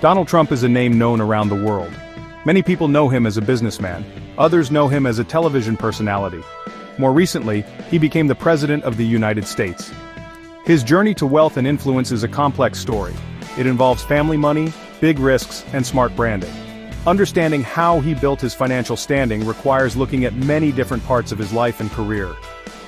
Donald Trump is a name known around the world. Many people know him as a businessman, others know him as a television personality. More recently, he became the President of the United States. His journey to wealth and influence is a complex story. It involves family money, big risks, and smart branding. Understanding how he built his financial standing requires looking at many different parts of his life and career.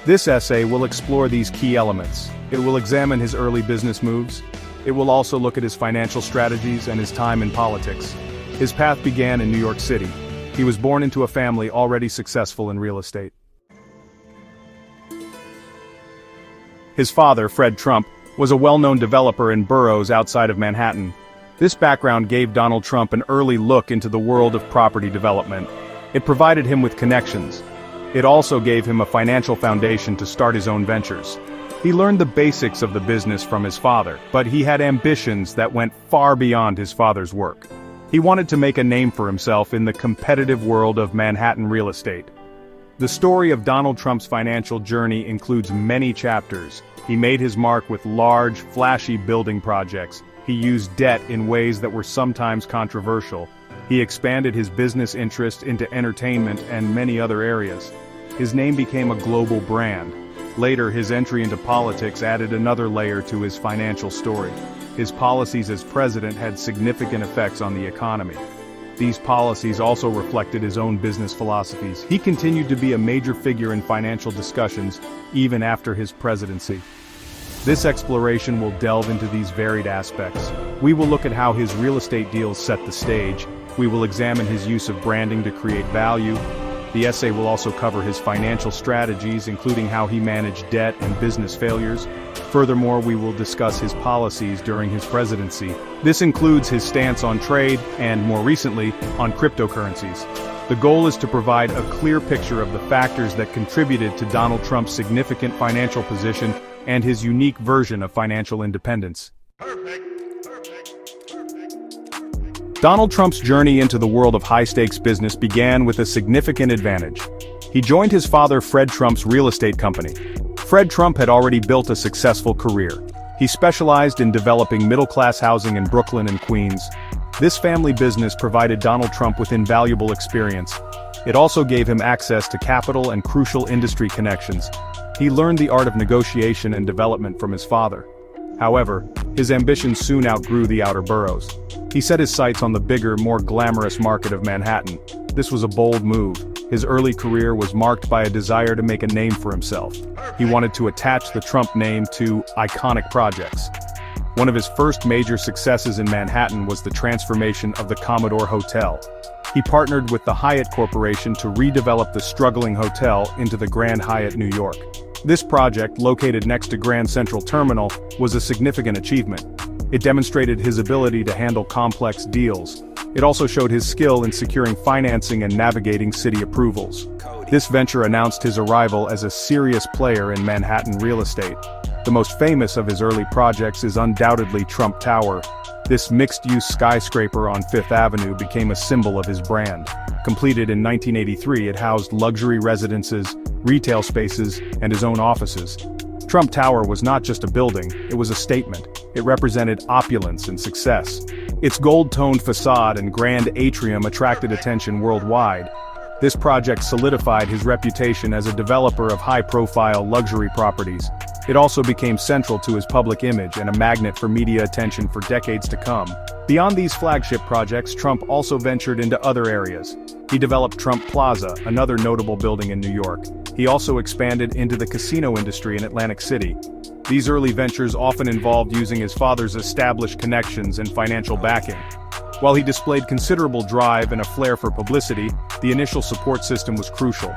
This essay will explore these key elements. It will examine his early business moves. It will also look at his financial strategies and his time in politics. His path began in New York City. He was born into a family already successful in real estate. His father, Fred Trump, was a well-known developer in boroughs outside of Manhattan. This background gave Donald Trump an early look into the world of property development. It provided him with connections. It also gave him a financial foundation to start his own ventures. He learned the basics of the business from his father, but he had ambitions that went far beyond his father's work. He wanted to make a name for himself in the competitive world of Manhattan real estate. The story of Donald Trump's financial journey includes many chapters. He made his mark with large, flashy building projects. He used debt in ways that were sometimes controversial. He expanded his business interest into entertainment and many other areas. His name became a global brand. Later, his entry into politics added another layer to his financial story. His policies as president had significant effects on the economy. These policies also reflected his own business philosophies. He continued to be a major figure in financial discussions, even after his presidency. This exploration will delve into these varied aspects. We will look at how his real estate deals set the stage. We will examine his use of branding to create value. The essay will also cover his financial strategies, including how he managed debt and business failures. Furthermore, we will discuss his policies during his presidency. This includes his stance on trade and, more recently, on cryptocurrencies. The goal is to provide a clear picture of the factors that contributed to Donald Trump's significant financial position and his unique version of financial independence. Donald Trump's journey into the world of high-stakes business began with a significant advantage. He joined his father Fred Trump's real estate company. Fred Trump had already built a successful career. He specialized in developing middle-class housing in Brooklyn and Queens. This family business provided Donald Trump with invaluable experience. It also gave him access to capital and crucial industry connections. He learned the art of negotiation and development from his father. However, his ambitions soon outgrew the outer boroughs. He set his sights on the bigger, more glamorous market of Manhattan. This was a bold move. His early career was marked by a desire to make a name for himself. He wanted to attach the Trump name to iconic projects. One of his first major successes in Manhattan was the transformation of the Commodore Hotel. He partnered with the Hyatt Corporation to redevelop the struggling hotel into the Grand Hyatt New York. This project, located next to Grand Central Terminal, was a significant achievement. It demonstrated his ability to handle complex deals. It also showed his skill in securing financing and navigating city approvals. This venture announced his arrival as a serious player in Manhattan real estate. The most famous of his early projects is undoubtedly Trump Tower. This mixed-use skyscraper on Fifth Avenue became a symbol of his brand. Completed in 1983, it housed luxury residences, retail spaces, and his own offices. Trump Tower was not just a building, it was a statement. It represented opulence and success. Its gold-toned facade and grand atrium attracted attention worldwide. This project solidified his reputation as a developer of high-profile luxury properties. It also became central to his public image and a magnet for media attention for decades to come. Beyond these flagship projects, Trump also ventured into other areas. He developed Trump Plaza, another notable building in New York. He also expanded into the casino industry in Atlantic City. These early ventures often involved using his father's established connections and financial backing. While he displayed considerable drive and a flair for publicity, the initial support system was crucial.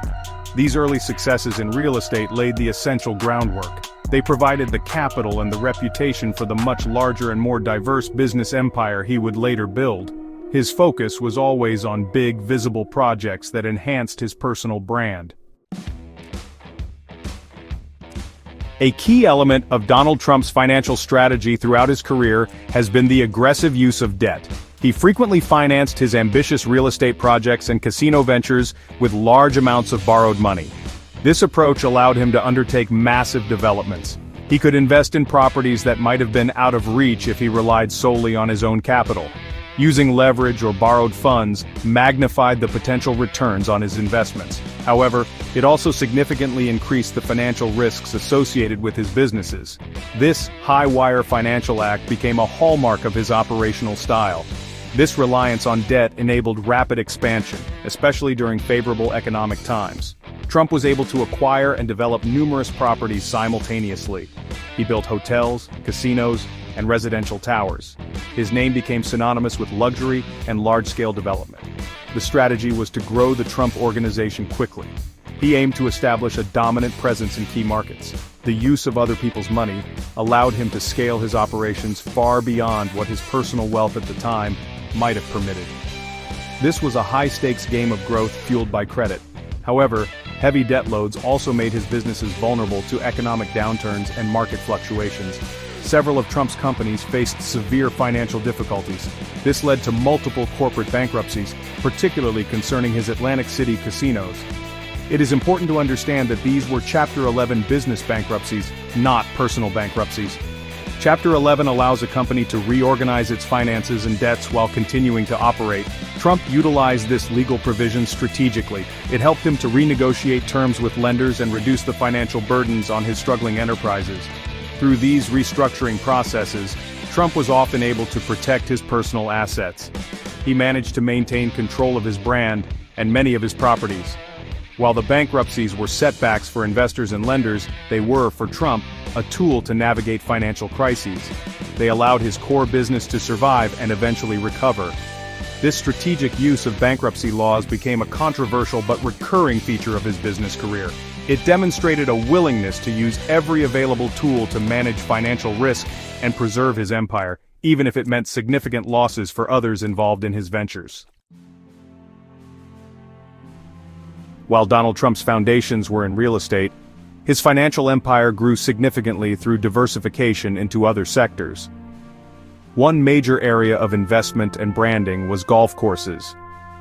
These early successes in real estate laid the essential groundwork. They provided the capital and the reputation for the much larger and more diverse business empire he would later build. His focus was always on big, visible projects that enhanced his personal brand. A key element of Donald Trump's financial strategy throughout his career has been the aggressive use of debt. He frequently financed his ambitious real estate projects and casino ventures with large amounts of borrowed money. This approach allowed him to undertake massive developments. He could invest in properties that might have been out of reach if he relied solely on his own capital. Using leverage or borrowed funds magnified the potential returns on his investments. However, it also significantly increased the financial risks associated with his businesses. This high-wire financial act became a hallmark of his operational style. This reliance on debt enabled rapid expansion, especially during favorable economic times. Trump was able to acquire and develop numerous properties simultaneously. He built hotels, casinos, and residential towers. His name became synonymous with luxury and large-scale development. The strategy was to grow the Trump organization quickly. He aimed to establish a dominant presence in key markets. The use of other people's money allowed him to scale his operations far beyond what his personal wealth at the time might have permitted. This was a high-stakes game of growth fueled by credit. However, heavy debt loads also made his businesses vulnerable to economic downturns and market fluctuations. Several of Trump's companies faced severe financial difficulties. This led to multiple corporate bankruptcies, particularly concerning his Atlantic City casinos. It is important to understand that these were Chapter 11 business bankruptcies, not personal bankruptcies. Chapter 11 allows a company to reorganize its finances and debts while continuing to operate. Trump utilized this legal provision strategically. It helped him to renegotiate terms with lenders and reduce the financial burdens on his struggling enterprises. Through these restructuring processes, Trump was often able to protect his personal assets. He managed to maintain control of his brand and many of his properties. While the bankruptcies were setbacks for investors and lenders, they were, for Trump, a tool to navigate financial crises. They allowed his core business to survive and eventually recover. This strategic use of bankruptcy laws became a controversial but recurring feature of his business career. It demonstrated a willingness to use every available tool to manage financial risk and preserve his empire, even if it meant significant losses for others involved in his ventures. While Donald Trump's foundations were in real estate, his financial empire grew significantly through diversification into other sectors. One major area of investment and branding was golf courses.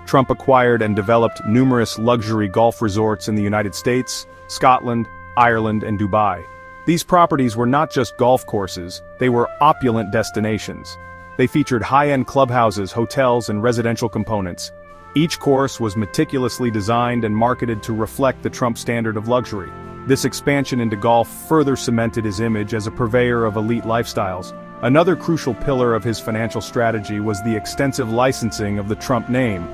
Trump acquired and developed numerous luxury golf resorts in the United States, Scotland, Ireland, and Dubai. These properties were not just golf courses, they were opulent destinations. They featured high-end clubhouses, hotels, and residential components. Each course was meticulously designed and marketed to reflect the Trump standard of luxury. This expansion into golf further cemented his image as a purveyor of elite lifestyles. Another crucial pillar of his financial strategy was the extensive licensing of the Trump name.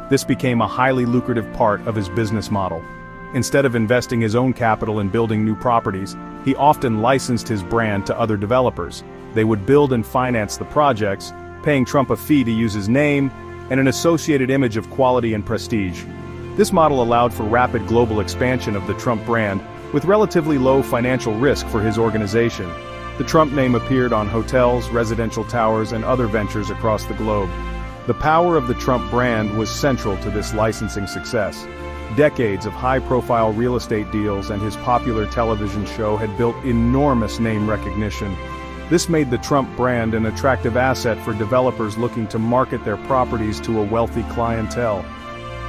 This became a highly lucrative part of his business model. Instead of investing his own capital in building new properties, he often licensed his brand to other developers. They would build and finance the projects, paying Trump a fee to use his name and an associated image of quality and prestige. This model allowed for rapid global expansion of the Trump brand, with relatively low financial risk for his organization. The Trump name appeared on hotels, residential towers, and other ventures across the globe. The power of the Trump brand was central to this licensing success. Decades of high-profile real estate deals and his popular television show had built enormous name recognition. This made the Trump brand an attractive asset for developers looking to market their properties to a wealthy clientele.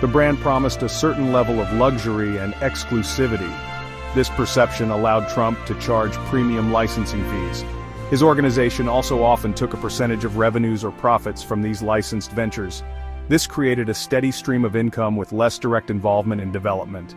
The brand promised a certain level of luxury and exclusivity. This perception allowed Trump to charge premium licensing fees. His organization also often took a percentage of revenues or profits from these licensed ventures. This created a steady stream of income with less direct involvement in development.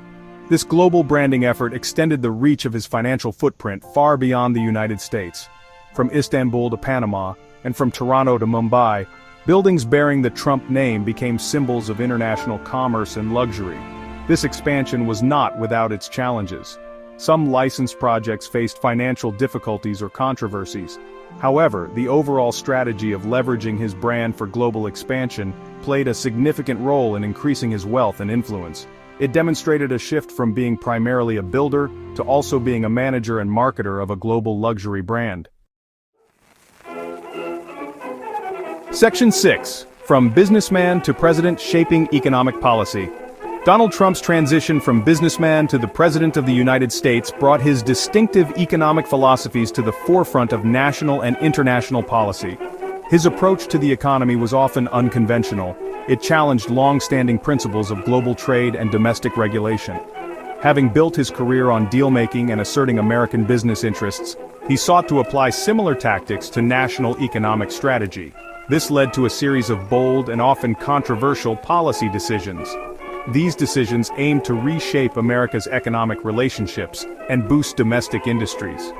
This global branding effort extended the reach of his financial footprint far beyond the United States. From Istanbul to Panama, and from Toronto to Mumbai, buildings bearing the Trump name became symbols of international commerce and luxury. This expansion was not without its challenges. Some licensed projects faced financial difficulties or controversies. However, the overall strategy of leveraging his brand for global expansion played a significant role in increasing his wealth and influence. It demonstrated a shift from being primarily a builder to also being a manager and marketer of a global luxury brand. Section 6. From Businessman to President Shaping Economic Policy. Donald Trump's transition from businessman to the President of the United States brought his distinctive economic philosophies to the forefront of national and international policy. His approach to the economy was often unconventional. It challenged long-standing principles of global trade and domestic regulation. Having built his career on deal-making and asserting American business interests, he sought to apply similar tactics to national economic strategy. This led to a series of bold and often controversial policy decisions. These decisions aimed to reshape America's economic relationships and boost domestic industries.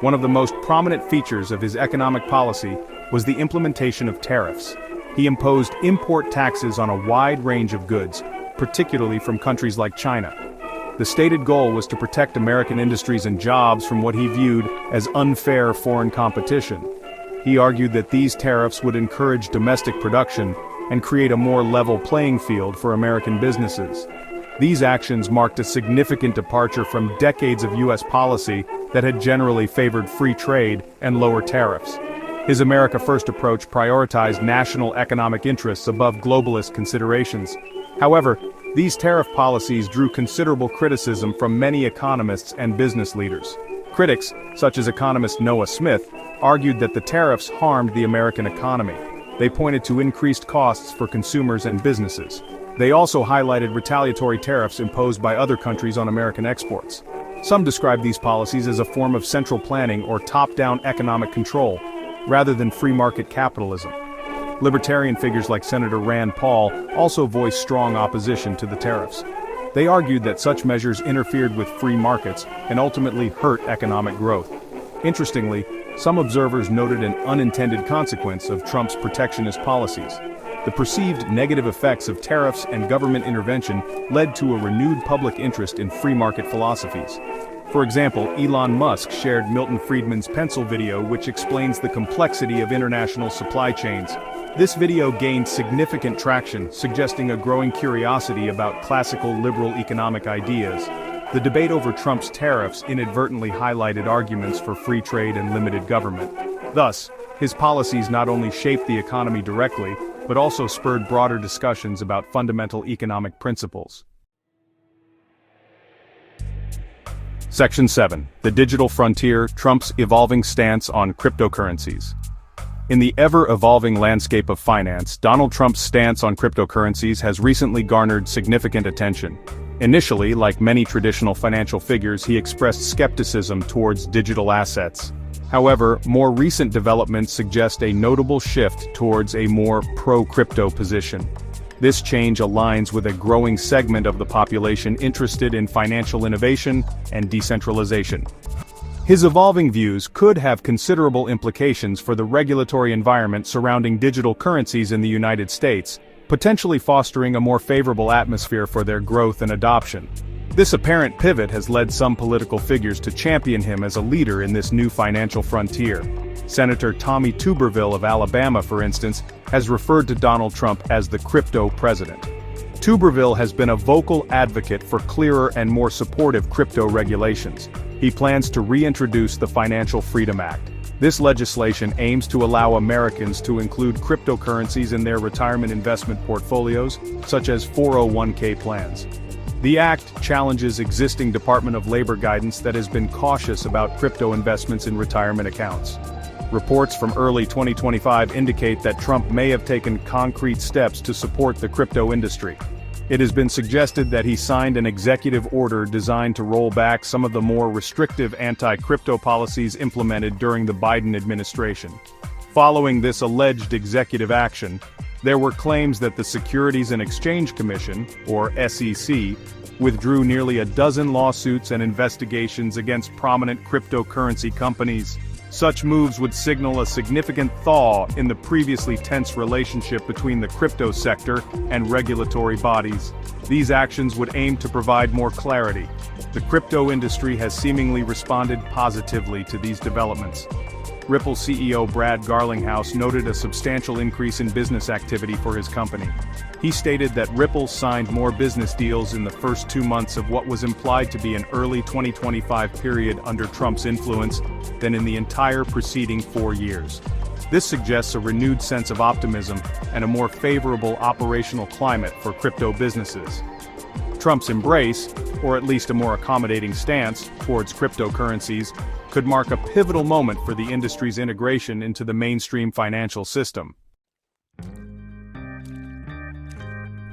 One of the most prominent features of his economic policy was the implementation of tariffs. He imposed import taxes on a wide range of goods, particularly from countries like China. The stated goal was to protect American industries and jobs from what he viewed as unfair foreign competition. He argued that these tariffs would encourage domestic production and create a more level playing field for American businesses. These actions marked a significant departure from decades of U.S. policy that had generally favored free trade and lower tariffs. His America First approach prioritized national economic interests above globalist considerations. However, these tariff policies drew considerable criticism from many economists and business leaders. Critics, such as economist Noah Smith, argued that the tariffs harmed the American economy. They pointed to increased costs for consumers and businesses. They also highlighted retaliatory tariffs imposed by other countries on American exports. Some described these policies as a form of central planning or top-down economic control, rather than free market capitalism. Libertarian figures like Senator Rand Paul also voiced strong opposition to the tariffs. They argued that such measures interfered with free markets and ultimately hurt economic growth. Interestingly, some observers noted an unintended consequence of Trump's protectionist policies. The perceived negative effects of tariffs and government intervention led to a renewed public interest in free market philosophies. For example, Elon Musk shared Milton Friedman's pencil video, which explains the complexity of international supply chains. This video gained significant traction, suggesting a growing curiosity about classical liberal economic ideas. The debate over Trump's tariffs inadvertently highlighted arguments for free trade and limited government. Thus, his policies not only shaped the economy directly, but also spurred broader discussions about fundamental economic principles. Section 7. The Digital Frontier, Trump's Evolving Stance on Cryptocurrencies. In the ever-evolving landscape of finance, Donald Trump's stance on cryptocurrencies has recently garnered significant attention. Initially, like many traditional financial figures, he expressed skepticism towards digital assets. However, more recent developments suggest a notable shift towards a more pro-crypto position. This change aligns with a growing segment of the population interested in financial innovation and decentralization. His evolving views could have considerable implications for the regulatory environment surrounding digital currencies in the United States, potentially fostering a more favorable atmosphere for their growth and adoption. This apparent pivot has led some political figures to champion him as a leader in this new financial frontier. Senator Tommy Tuberville of Alabama, for instance, has referred to Donald Trump as the crypto president. Tuberville has been a vocal advocate for clearer and more supportive crypto regulations. He plans to reintroduce the Financial Freedom Act. This legislation aims to allow Americans to include cryptocurrencies in their retirement investment portfolios, such as 401k plans. The act challenges existing Department of Labor guidance that has been cautious about crypto investments in retirement accounts. Reports from early 2025 indicate that Trump may have taken concrete steps to support the crypto industry. It has been suggested that he signed an executive order designed to roll back some of the more restrictive anti-crypto policies implemented during the Biden administration. Following this alleged executive action, there were claims that the Securities and Exchange Commission, or SEC, withdrew nearly a dozen lawsuits and investigations against prominent cryptocurrency companies. Such moves would signal a significant thaw in the previously tense relationship between the crypto sector and regulatory bodies. These actions would aim to provide more clarity. The crypto industry has seemingly responded positively to these developments. Ripple CEO Brad Garlinghouse noted a substantial increase in business activity for his company. He stated that Ripple signed more business deals in the first 2 months of what was implied to be an early 2025 period under Trump's influence than in the entire preceding 4 years. This suggests a renewed sense of optimism and a more favorable operational climate for crypto businesses. Trump's embrace, or at least a more accommodating stance, towards cryptocurrencies could mark a pivotal moment for the industry's integration into the mainstream financial system.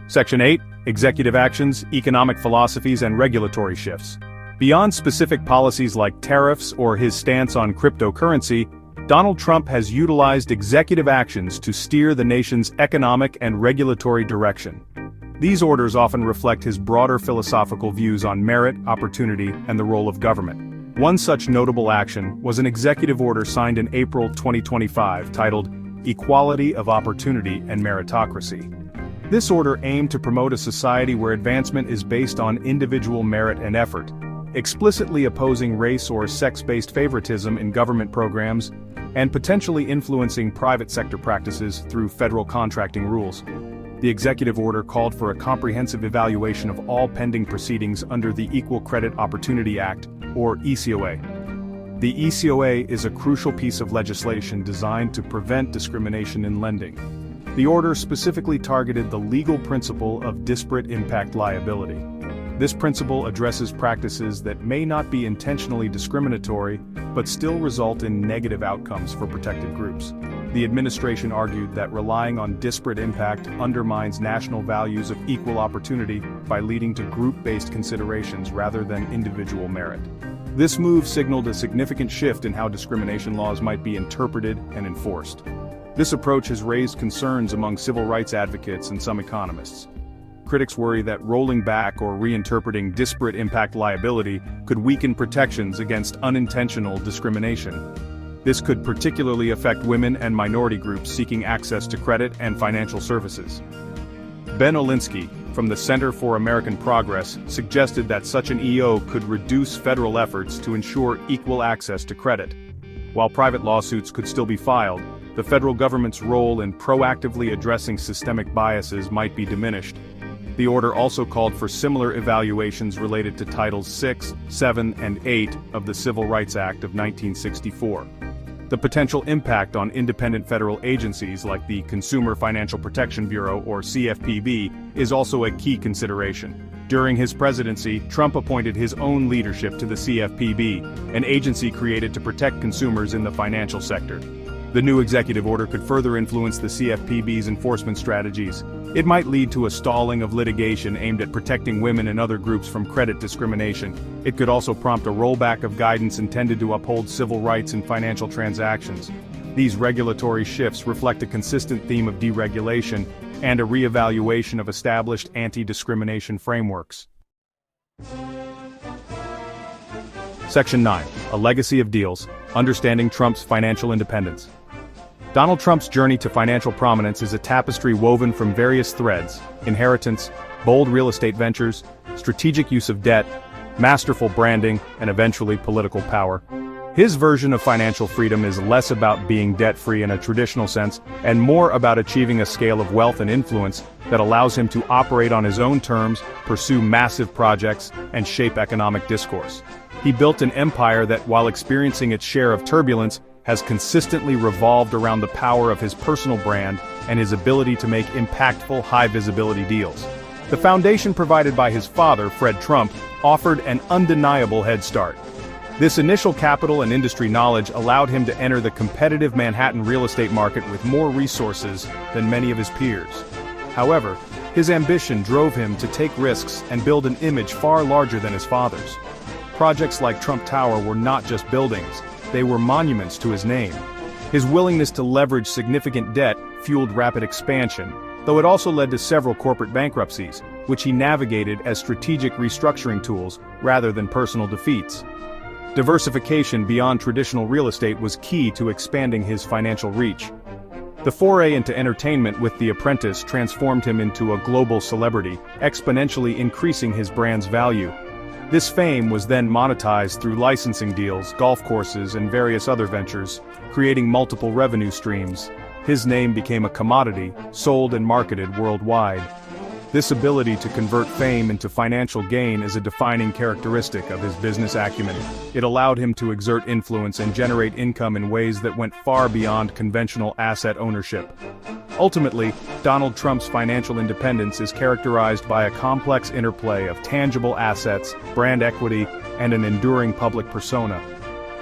Section 8. Executive Actions, Economic Philosophies and Regulatory Shifts. Beyond specific policies like tariffs or his stance on cryptocurrency, Donald Trump has utilized executive actions to steer the nation's economic and regulatory direction. These orders often reflect his broader philosophical views on merit, opportunity, and the role of government. One such notable action was an executive order signed in April 2025 titled Equality of Opportunity and Meritocracy. This order aimed to promote a society where advancement is based on individual merit and effort, explicitly opposing race or sex-based favoritism in government programs, and potentially influencing private sector practices through federal contracting rules. The executive order called for a comprehensive evaluation of all pending proceedings under the Equal Credit Opportunity Act, or ECOA. The ECOA is a crucial piece of legislation designed to prevent discrimination in lending. The order specifically targeted the legal principle of disparate impact liability. This principle addresses practices that may not be intentionally discriminatory, but still result in negative outcomes for protected groups. The administration argued that relying on disparate impact undermines national values of equal opportunity by leading to group-based considerations rather than individual merit. This move signaled a significant shift in how discrimination laws might be interpreted and enforced. This approach has raised concerns among civil rights advocates and some economists. Critics worry that rolling back or reinterpreting disparate impact liability could weaken protections against unintentional discrimination. This could particularly affect women and minority groups seeking access to credit and financial services. Ben Olinsky, from the Center for American Progress, suggested that such an EO could reduce federal efforts to ensure equal access to credit. While private lawsuits could still be filed, the federal government's role in proactively addressing systemic biases might be diminished. The order also called for similar evaluations related to Titles 6, 7, and 8 of the Civil Rights Act of 1964. The potential impact on independent federal agencies like the Consumer Financial Protection Bureau, or CFPB, is also a key consideration. During his presidency, Trump appointed his own leadership to the CFPB, an agency created to protect consumers in the financial sector. The new executive order could further influence the CFPB's enforcement strategies. It might lead to a stalling of litigation aimed at protecting women and other groups from credit discrimination. It could also prompt a rollback of guidance intended to uphold civil rights in financial transactions. These regulatory shifts reflect a consistent theme of deregulation and a reevaluation of established anti-discrimination frameworks. Section 9. A Legacy of Deals: Understanding Trump's Financial Independence. Donald Trump's journey to financial prominence is a tapestry woven from various threads: inheritance, bold real estate ventures, strategic use of debt, masterful branding, and eventually political power. His version of financial freedom is less about being debt-free in a traditional sense, and more about achieving a scale of wealth and influence that allows him to operate on his own terms, pursue massive projects, and shape economic discourse. He built an empire that, while experiencing its share of turbulence, has consistently revolved around the power of his personal brand and his ability to make impactful, high-visibility deals. The foundation provided by his father, Fred Trump, offered an undeniable head start. This initial capital and industry knowledge allowed him to enter the competitive Manhattan real estate market with more resources than many of his peers. However, his ambition drove him to take risks and build an image far larger than his father's. Projects like Trump Tower were not just buildings, they were monuments to his name. His willingness to leverage significant debt fueled rapid expansion, though it also led to several corporate bankruptcies, which he navigated as strategic restructuring tools rather than personal defeats. Diversification beyond traditional real estate was key to expanding his financial reach. The foray into entertainment with The Apprentice transformed him into a global celebrity, exponentially increasing his brand's value. This fame was then monetized through licensing deals, golf courses, and various other ventures, creating multiple revenue streams. His name became a commodity, sold and marketed worldwide. This ability to convert fame into financial gain is a defining characteristic of his business acumen. It allowed him to exert influence and generate income in ways that went far beyond conventional asset ownership. Ultimately, Donald Trump's financial independence is characterized by a complex interplay of tangible assets, brand equity, and an enduring public persona.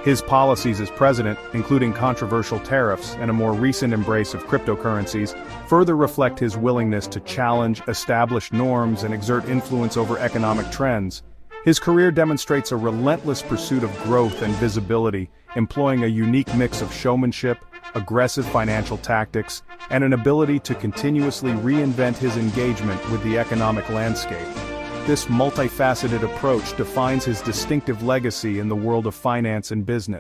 His policies as president, including controversial tariffs and a more recent embrace of cryptocurrencies, further reflect his willingness to challenge established norms and exert influence over economic trends. His career demonstrates a relentless pursuit of growth and visibility, employing a unique mix of showmanship, aggressive financial tactics, and an ability to continuously reinvent his engagement with the economic landscape. This multifaceted approach defines his distinctive legacy in the world of finance and business.